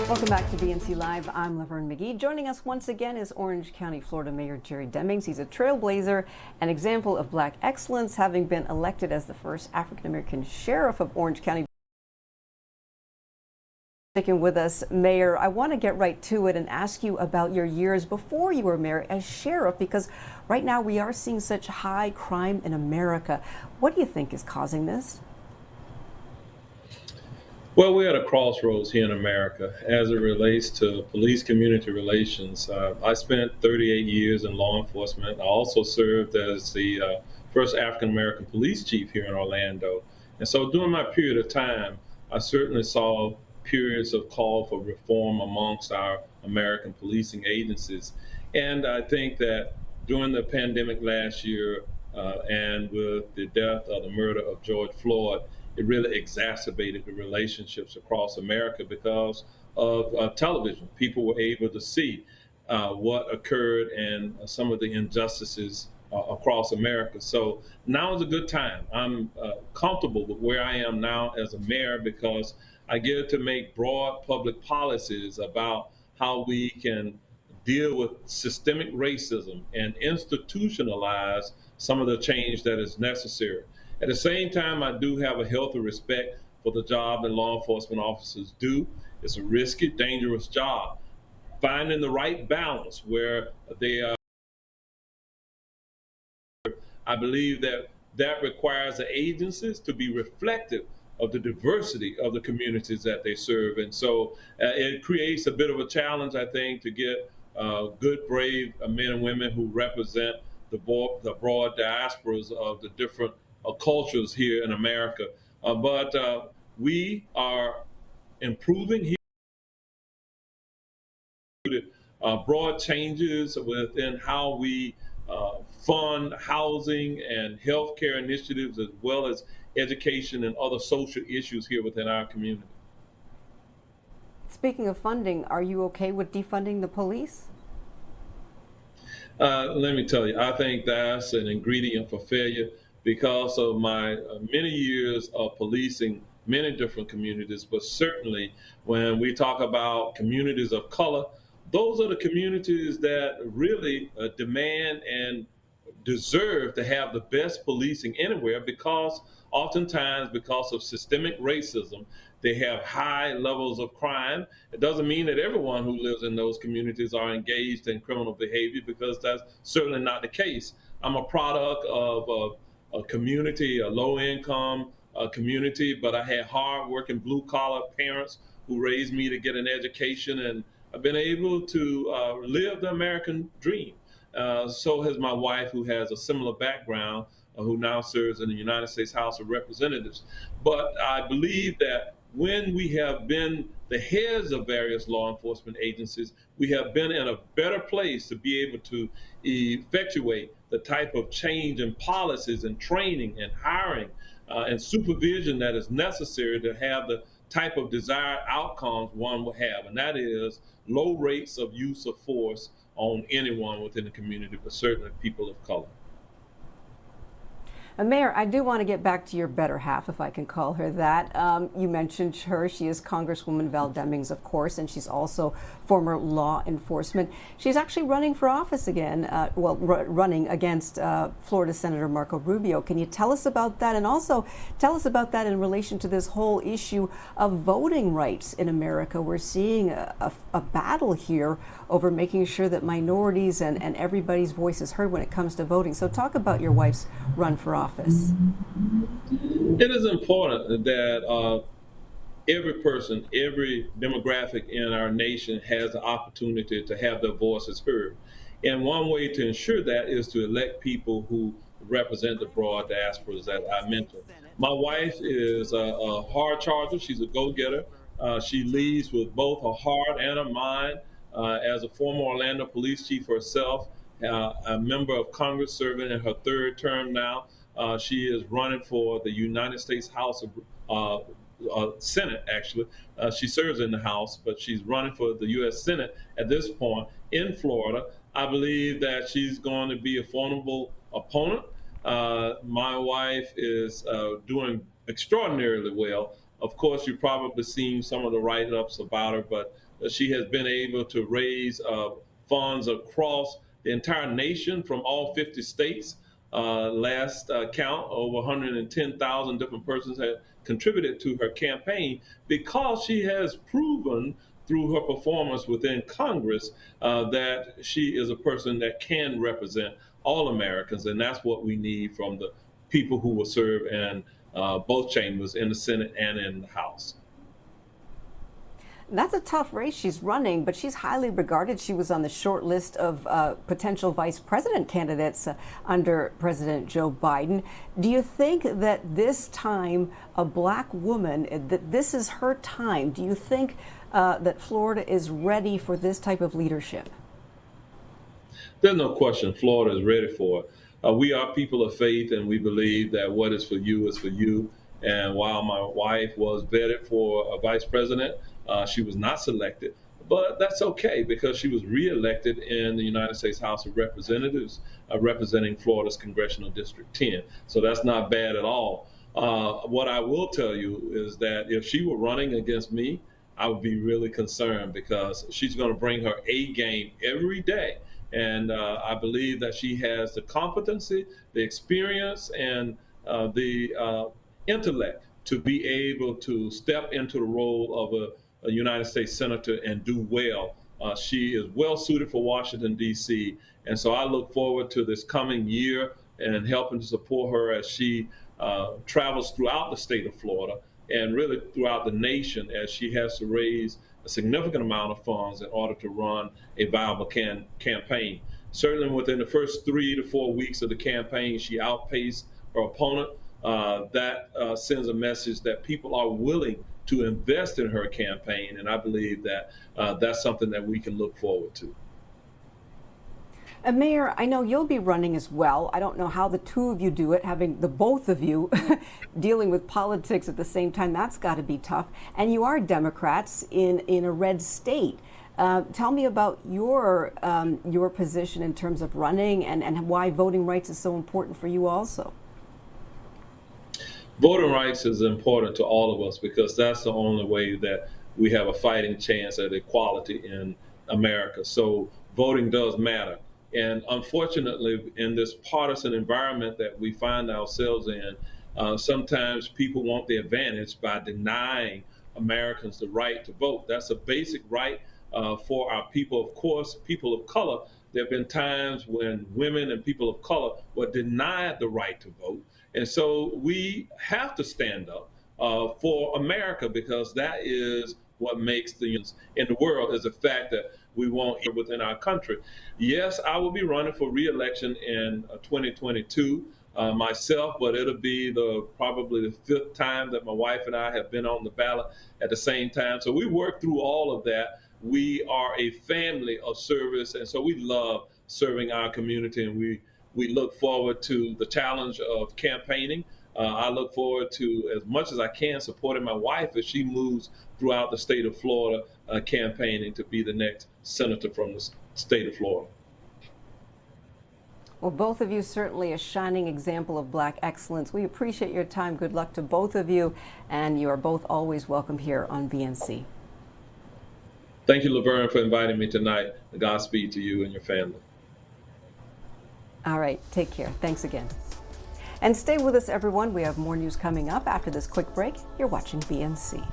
Welcome back to BNC Live. I'm Laverne McGee. Joining us once again is Orange County, Florida Mayor Jerry Demmings. He's a trailblazer, an example of black excellence, having been elected as the first African-American sheriff of Orange County. Sticking with us, Mayor, I want to get right to it and ask you about your years before you were mayor as sheriff, because right now we are seeing such high crime in America. What do you think is causing this? Well, we're at a crossroads here in America as it relates to police community relations. I spent 38 years in law enforcement. I also served as the first African American police chief here in Orlando. And so during my period of time, I certainly saw periods of call for reform amongst our American policing agencies. And I think that during the pandemic last year and with the death of the murder of George Floyd, it really exacerbated the relationships across America because of television. People were able to see what occurred and some of the injustices across America. So now is a good time. I'm comfortable with where I am now as a mayor because I get to make broad public policies about how we can deal with systemic racism and institutionalize some of the change that is necessary. At the same time, I do have a healthy respect for the job that law enforcement officers do. It's a risky, dangerous job. Finding the right balance where they are, I believe that that requires the agencies to be reflective of the diversity of the communities that they serve. And so it creates a bit of a challenge, I think, to get good, brave men and women who represent the broad diasporas of the different cultures here in America. But we are improving here. Broad changes within how we fund housing and healthcare initiatives, as well as education and other social issues here within our community. Speaking of funding, are you okay with defunding the police? Let me tell you, I think that's an ingredient for failure because of my many years of policing many different communities, but certainly when we talk about communities of color, those are the communities that really demand and deserve to have the best policing anywhere because oftentimes because of systemic racism they have high levels of crime. It doesn't mean that everyone who lives in those communities are engaged in criminal behavior because that's certainly not the case. I'm a product of a community, a low income community, but I had hard working blue collar parents who raised me to get an education, and I've been able to live the American dream. So has my wife, who has a similar background, who now serves in the United States House of Representatives. But I believe that when we have been the heads of various law enforcement agencies, we have been in a better place to be able to effectuate the type of change in policies and training and hiring and supervision that is necessary to have the type of desired outcomes one will have, and that is low rates of use of force on anyone within the community, but certainly people of color. Mayor, I do want to get back to your better half, if I can call her that. You mentioned her. She is Congresswoman Val Demmings, of course, and she's also former law enforcement. She's actually running for office again, running against Florida Senator Marco Rubio. Can you tell us about that? And also tell us about that in relation to this whole issue of voting rights in America. We're seeing a battle here over making sure that minorities and everybody's voice is heard when it comes to voting. So talk about your wife's run for office. It is important that every person, every demographic in our nation has the opportunity to have their voices heard. And one way to ensure that is to elect people who represent the broad diasporas that I mentioned. My wife is a hard charger. She's a go-getter. She leads with both her heart and her mind. As a former Orlando police chief herself, a member of Congress serving in her third term now, she is running for the United States House of Senate, actually. She serves in the House, but she's running for the U.S. Senate at this point in Florida. I believe that she's going to be a formidable opponent. My wife is doing extraordinarily well Of course, you've probably seen some of the write-ups about her, but she has been able to raise funds across the entire nation from all 50 states. Last count, over 110,000 different persons have contributed to her campaign because she has proven through her performance within Congress that she is a person that can represent all Americans, and that's what we need from the people who will serve in both chambers, in the Senate and in the House. That's a tough race she's running, but she's highly regarded. She was on the short list of potential vice president candidates under President Joe Biden. Do you think that this time, a black woman, that this is her time? Do you think that Florida is ready for this type of leadership? There's no question Florida is ready for it. We are people of faith, and we believe that what is for you is for you. And while my wife was vetted for a vice president, she was not selected. But that's okay because she was reelected in the United States House of Representatives, representing Florida's Congressional District 10. So that's not bad at all. What I will tell you is that if she were running against me, I would be really concerned because she's going to bring her A game every day. And I believe that she has the competency, the experience, and the intellect to be able to step into the role of a United States Senator and do well. She is well suited for Washington, D.C. And so I look forward to this coming year and helping to support her as she travels throughout the state of Florida and really throughout the nation as she has to raise a significant amount of funds in order to run a viable campaign. Certainly within the first 3 to 4 weeks of the campaign, she outpaced her opponent. That sends a message that people are willing to invest in her campaign, and I believe that that's something that we can look forward to. Mayor, I know you'll be running as well. I don't know how the two of you do it, having the both of you dealing with politics at the same time. That's got to be tough. And you are Democrats in a red state. Tell me about your position in terms of running and why voting rights is so important for you also. Voting rights is important to all of us because that's the only way that we have a fighting chance at equality in America. So voting does matter. And unfortunately, in this partisan environment that we find ourselves in, sometimes people want the advantage by denying Americans the right to vote. That's a basic right for our people. Of course, people of color, there have been times when women and people of color were denied the right to vote. And so we have to stand up for America because that is what makes the unions in the world is the fact that we want here within our country. Yes, I will be running for re-election in 2022 myself, but it'll be probably the fifth time that my wife and I have been on the ballot at the same time. So we work through all of that. We are a family of service, and so we love serving our community, and we look forward to the challenge of campaigning. I look forward to, as much as I can, supporting my wife as she moves throughout the state of Florida, campaigning to be the next senator from the state of Florida. Well, both of you certainly a shining example of Black excellence. We appreciate your time. Good luck to both of you, and you are both always welcome here on BNC. Thank you, Laverne, for inviting me tonight. Godspeed to you and your family. All right, take care. Thanks again. And stay with us, everyone. We have more news coming up after this quick break. You're watching BNC.